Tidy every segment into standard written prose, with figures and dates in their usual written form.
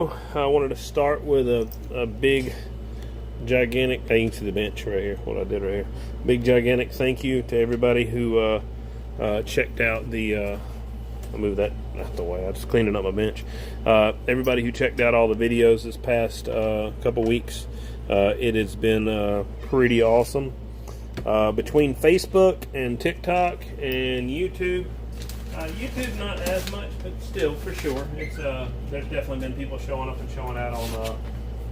I wanted to start with a big, gigantic, you can see the bench right here, what I did right here. Big, gigantic thank you to everybody who checked out the, I'll move that out the way, I'm just cleaning up my bench. Everybody who checked out all the videos this past couple weeks, it has been pretty awesome. Between Facebook and TikTok and YouTube, YouTube not as much, but still, for sure, it's there's definitely been people showing up and showing out on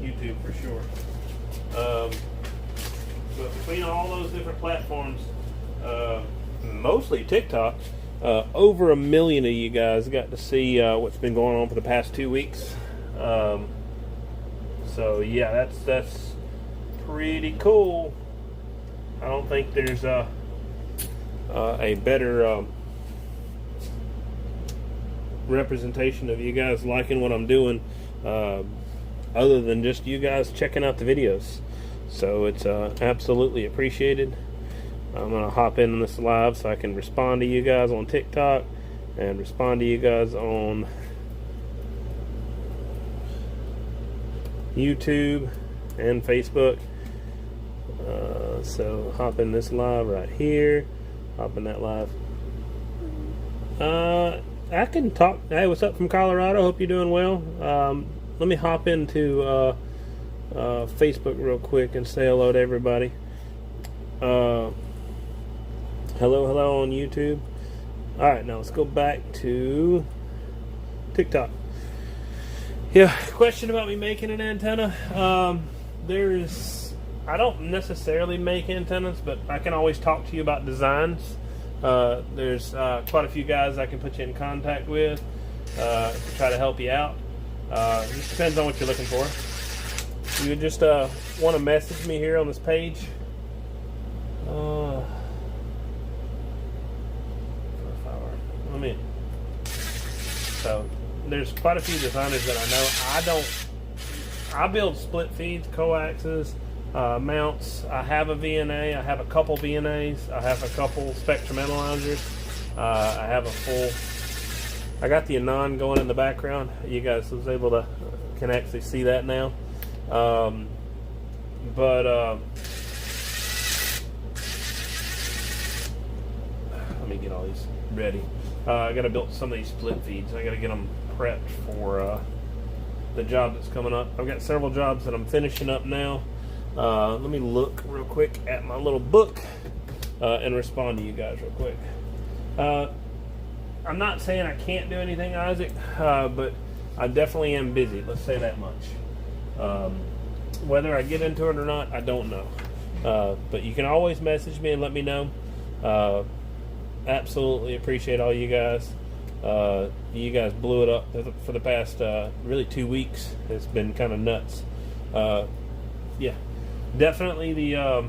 YouTube for sure. But between all those different platforms, mostly TikTok, over 1 million of you guys got to see what's been going on for the past 2 weeks. So yeah, that's pretty cool. I don't think there's a better representation of you guys liking what I'm doing, other than just you guys checking out the videos. So it's absolutely appreciated. I'm gonna hop in this live so I can respond to you guys on TikTok and respond to you guys on YouTube and Facebook. So hop in this live right here, hop in that live. I can talk. Hey, what's up from Colorado? Hope you're doing well. Let me hop into Facebook real quick and say hello to everybody. Hello on YouTube. Alright, now let's go back to TikTok. Yeah, question about me making an antenna. I don't necessarily make antennas, but I can always talk to you about designs. There's quite a few guys I can put you in contact with to try to help you out. It just depends on what you're looking for. You just want to message me here on this page. So there's quite a few designers that I know. I build split feeds, coaxes, mounts. I have a VNA. I have a couple VNAs. I have a couple spectrum analyzers. I have a full. I got the Anon going in the background. You guys was able to can actually see that now. Let me get all these ready. I got to build some of these split feeds. I got to get them prepped for the job that's coming up. I've got several jobs that I'm finishing up now. Let me look real quick at my little book and respond to you guys real quick. I'm not saying I can't do anything, Isaac, but I definitely am busy. Let's say that much. Whether I get into it or not, I don't know. But you can always message me and let me know. Absolutely appreciate all you guys. You guys blew it up for the past really 2 weeks. It's been kind of nuts. Yeah, definitely the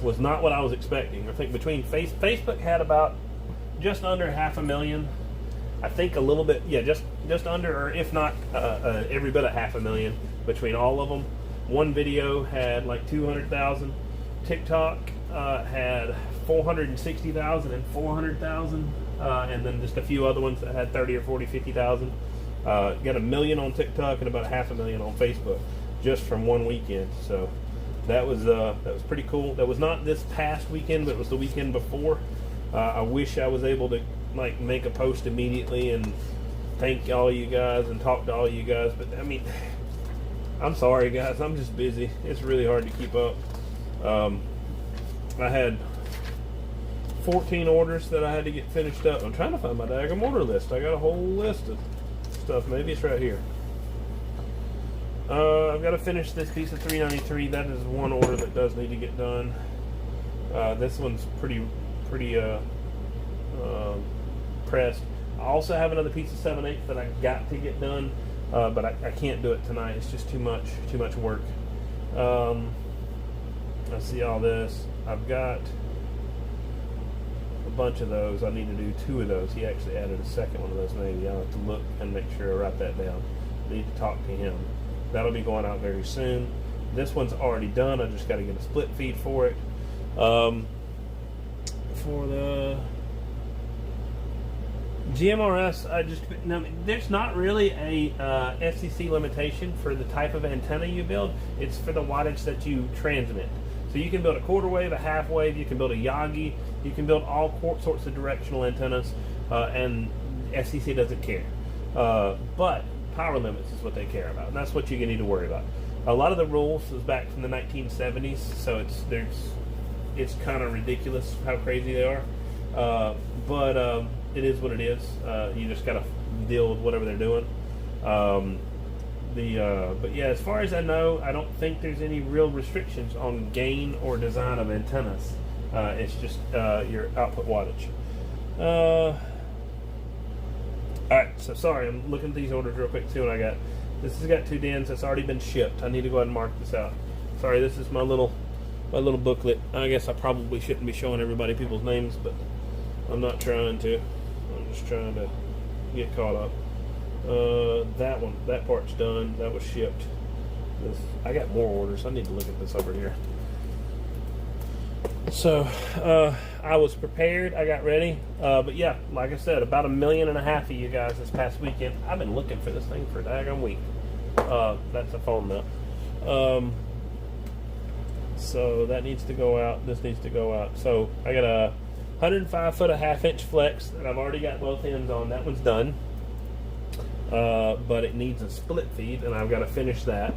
was not what I was expecting. I think between Facebook had about just under 500,000. I think a little bit, yeah, just under, or if not every bit of 500,000 between all of them. One video had like 200,000. TikTok had 460,000 and 400,000, and then just a few other ones that had 30 or 40, 50,000. Got 1 million on TikTok and about 500,000 on Facebook, just from one weekend. So that was pretty cool. That was not this past weekend, but it was the weekend before. I wish I was able to like make a post immediately and thank all you guys and talk to all you guys, but I mean, I'm sorry guys, I'm just busy. It's really hard to keep up. I had 14 orders that I had to get finished up. I'm trying to find my diagram order list. I got a whole list of stuff. Maybe it's right here. I've got to finish this piece of 393. That is one order that does need to get done. This one's pretty pressed. I also have another piece of 7/8 that I got to get done, but I can't do it tonight. It's just too much work. I see all this. I've got a bunch of those. I need to do 2 of those. He actually added a second one of those maybe. I'll have to look and make sure I write that down. I need to talk to him. That'll be going out very soon. This one's already done. I just got to get a split feed for it. For the GMRS, no, there's not really a FCC limitation for the type of antenna you build. It's for the wattage that you transmit. So you can build a quarter wave, a half wave, you can build a Yagi, you can build all sorts of directional antennas, and FCC doesn't care. But power limits is what they care about, and that's what you need to worry about. A lot of the rules is back from the 1970s, so it's kind of ridiculous how crazy they are. But it is what it is. You just got to deal with whatever they're doing. But yeah, as far as I know, I don't think there's any real restrictions on gain or design of antennas. It's just your output wattage. Alright, so sorry, I'm looking at these orders real quick to see what I got. This has got 2 DINs that's already been shipped. I need to go ahead and mark this out. Sorry, this is my little booklet. I guess I probably shouldn't be showing everybody people's names, but I'm not trying to. I'm just trying to get caught up. That part's done. That was shipped. I got more orders. I need to look at this over here. So I was prepared. I got ready. But yeah, like I said, about 1.5 million of you guys this past weekend. I've been looking for this thing for a daggone week. That's a phone now. So that needs to go out. This needs to go out. So I got a 105 foot, a 1/2 inch flex that I've already got both ends on. That one's done. But it needs a split feed, and I've got to finish that.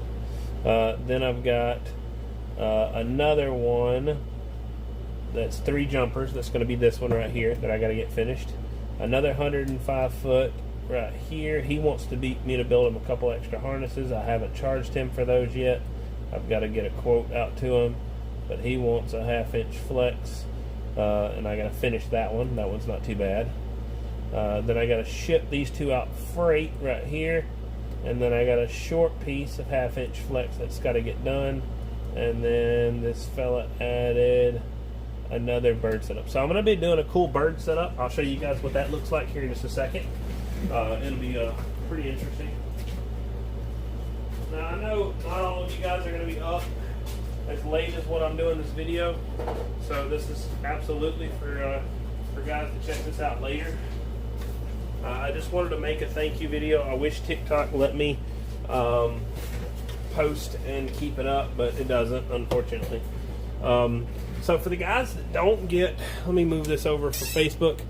Then I've got another one that's 3 jumpers. That's going to be this one right here that I got to get finished. Another 105 foot right here. He wants to beat me to build him a couple extra harnesses. I haven't charged him for those yet. I've got to get a quote out to him, but he wants a 1/2 inch flex, and I got to finish that one. That one's not too bad. Then I got to ship these 2 out freight right here, and then I got a short piece of 1/2 inch flex that's got to get done, and then this fella added another bird setup. So I'm going to be doing a cool bird setup. I'll show you guys what that looks like here in just a second. It'll be pretty interesting. Now I know not all of you guys are going to be up as late as what I'm doing this video, so this is absolutely for guys to check this out later. I just wanted to make a thank you video. I wish TikTok let me post and keep it up, but it doesn't, unfortunately. So for the guys that don't get, let me move this over for Facebook.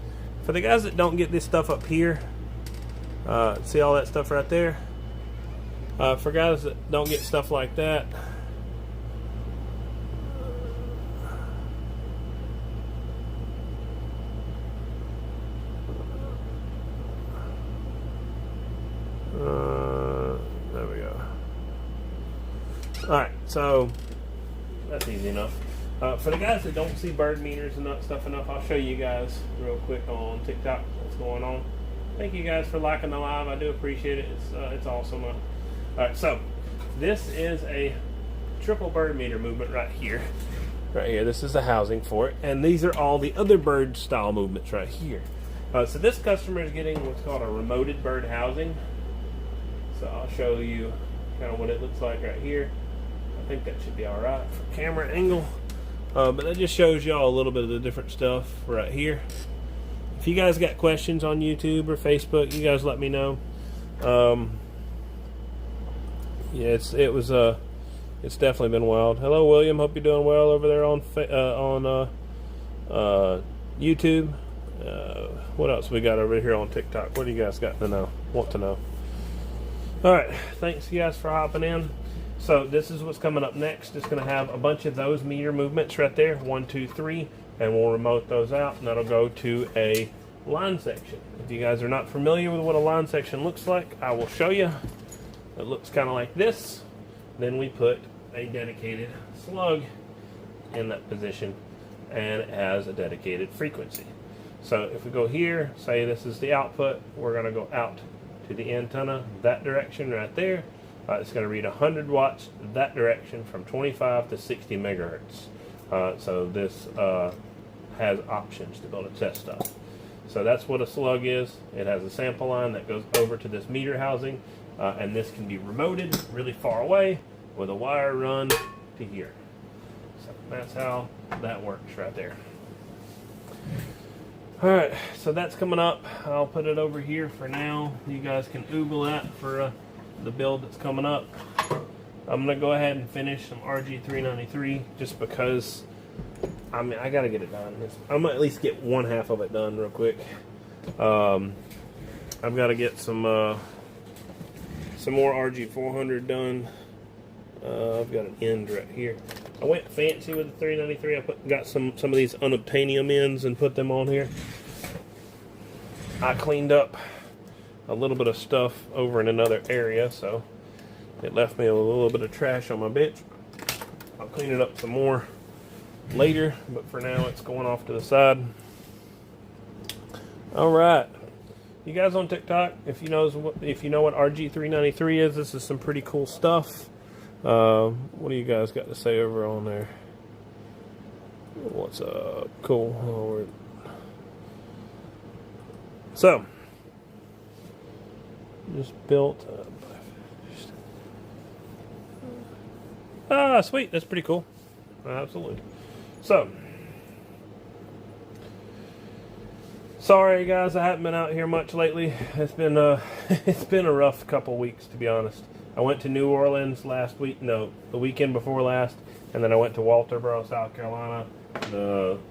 For the guys that don't get this stuff up here, see all that stuff right there? For guys that don't get stuff like that, there we go. Alright, so that's easy enough. For the guys that don't see bird meters and that stuff enough, I'll show you guys real quick on TikTok what's going on. Thank you guys for liking the live. I do appreciate it. It's awesome. Alright, so this is a triple bird meter movement right here. Right here. This is the housing for it. And these are all the other bird style movements right here. So this customer is getting what's called a remoted bird housing. So I'll show you kind of what it looks like right here. I think that should be alright for camera angle. But that just shows y'all a little bit of the different stuff right here. If you guys got questions on YouTube or Facebook, you guys let me know. Yeah, it's definitely been wild. Hello, William. Hope you're doing well over there on YouTube. What else we got over here on TikTok? What do you guys got to know? Want to know? All right. Thanks, you guys, for hopping in. So this is what's coming up next. It's going to have a bunch of those meter movements right there, 1, 2, 3, and we'll remote those out, and that'll go to a line section. If you guys are not familiar with what a line section looks like, I will show you. It looks kind of like this. Then we put a dedicated slug in that position, and it has a dedicated frequency. So if we go here, say this is the output, we're going to go out to the antenna, that direction right there. It's going to read 100 watts that direction from 25 to 60 megahertz. So this has options to be able to test stuff. So that's what a slug is. It has a sample line that goes over to this meter housing, and this can be remoted really far away with a wire run to here. So that's how that works right there. Alright, so that's coming up. I'll put it over here for now. You guys can Google that for the build that's coming up. I'm going to go ahead and finish some RG393 just because, I mean, I got to get it done. I'm going to at least get one half of it done real quick. I've got to get some more RG400 done. I've got an end right here. I went fancy with the 393. I got some of these unobtainium ends and put them on here. I cleaned up a little bit of stuff over in another area, so it left me a little bit of trash on my bench. I'll clean it up some more later, but for now it's going off to the side. All right, you guys on TikTok, if you know what RG393 is, this is some pretty cool stuff. What do you guys got to say over on there? What's up? Cool. So, just built up. Ah, sweet. That's pretty cool. Absolutely. So, sorry guys, I haven't been out here much lately. It's been it's been a rough couple weeks, to be honest. I went to New Orleans last week, no, the weekend before last, and then I went to Walterboro, South Carolina,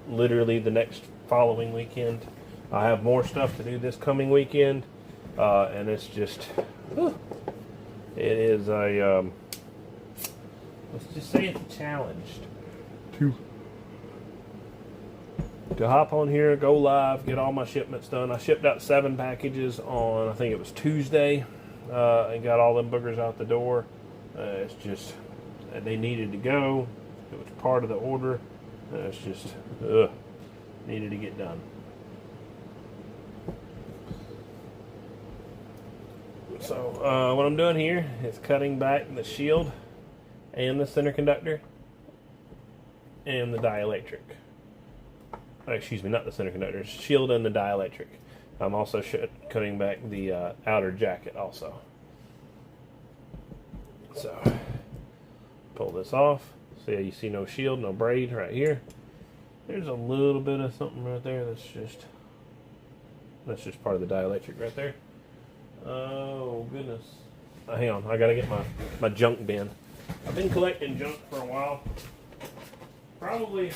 literally the next following weekend. I have more stuff to do this coming weekend, and it's just, it is a, let's just say it's a challenge to hop on here, go live, get all my shipments done. I shipped out 7 packages on, I think it was Tuesday. And got all them boogers out the door. It's just, they needed to go. It was part of the order. It's just, needed to get done. So, what I'm doing here is cutting back the shield and the center conductor and the dielectric. Excuse me, not the center conductor, shield and the dielectric. I'm also cutting back the outer jacket also. So, pull this off. See how you see no shield, no braid right here. There's a little bit of something right there. That's just part of the dielectric right there. Oh goodness. Hang on, I gotta get my junk bin. I've been collecting junk for a while. Probably,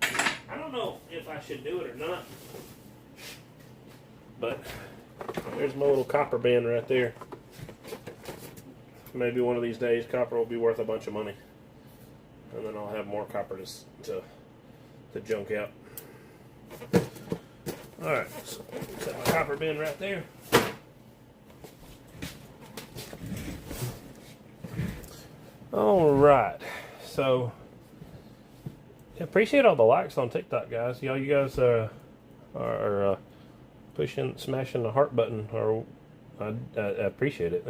I don't know if I should do it or not. But there's my little copper bin right there. Maybe one of these days copper will be worth a bunch of money. And then I'll have more copper to junk out. Alright, so set my copper bin right there. Alright, so appreciate all the likes on TikTok, guys. You guys are smashing the heart button, or I appreciate it.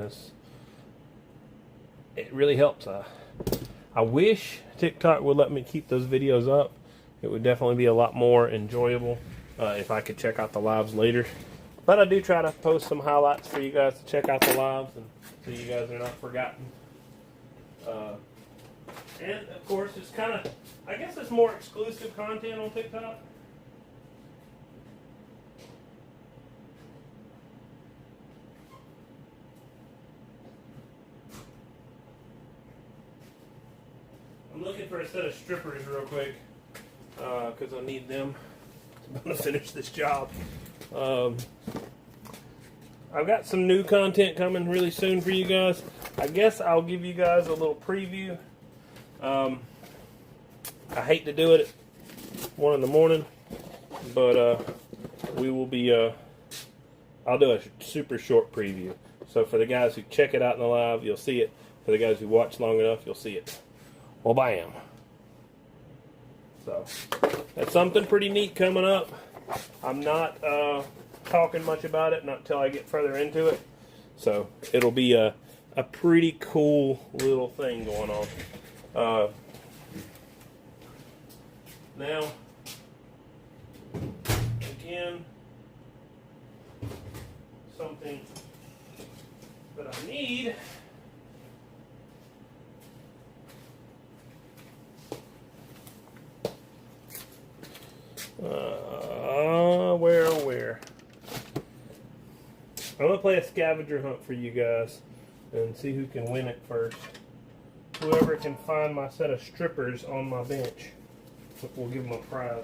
It really helps. I wish TikTok would let me keep those videos up. It would definitely be a lot more enjoyable if I could check out the lives later. But I do try to post some highlights for you guys to check out the lives, and so you guys are not forgotten. And of course, it's kind of, I guess it's more exclusive content on TikTok. I'm looking for a set of strippers real quick because I need them to finish this job. I've got some new content coming really soon for you guys. I guess I'll give you guys a little preview. I hate to do it at 1 in the morning, but we will be, I'll do a super short preview. So for the guys who check it out in the live, you'll see it. For the guys who watch long enough, you'll see it. Well, bam. So that's something pretty neat coming up. I'm not talking much about it, not until I get further into it. So it'll be a pretty cool little thing going on. Now, again, something that I need to play a scavenger hunt for you guys and see who can win it first. Whoever can find my set of strippers on my bench, we'll give them a prize.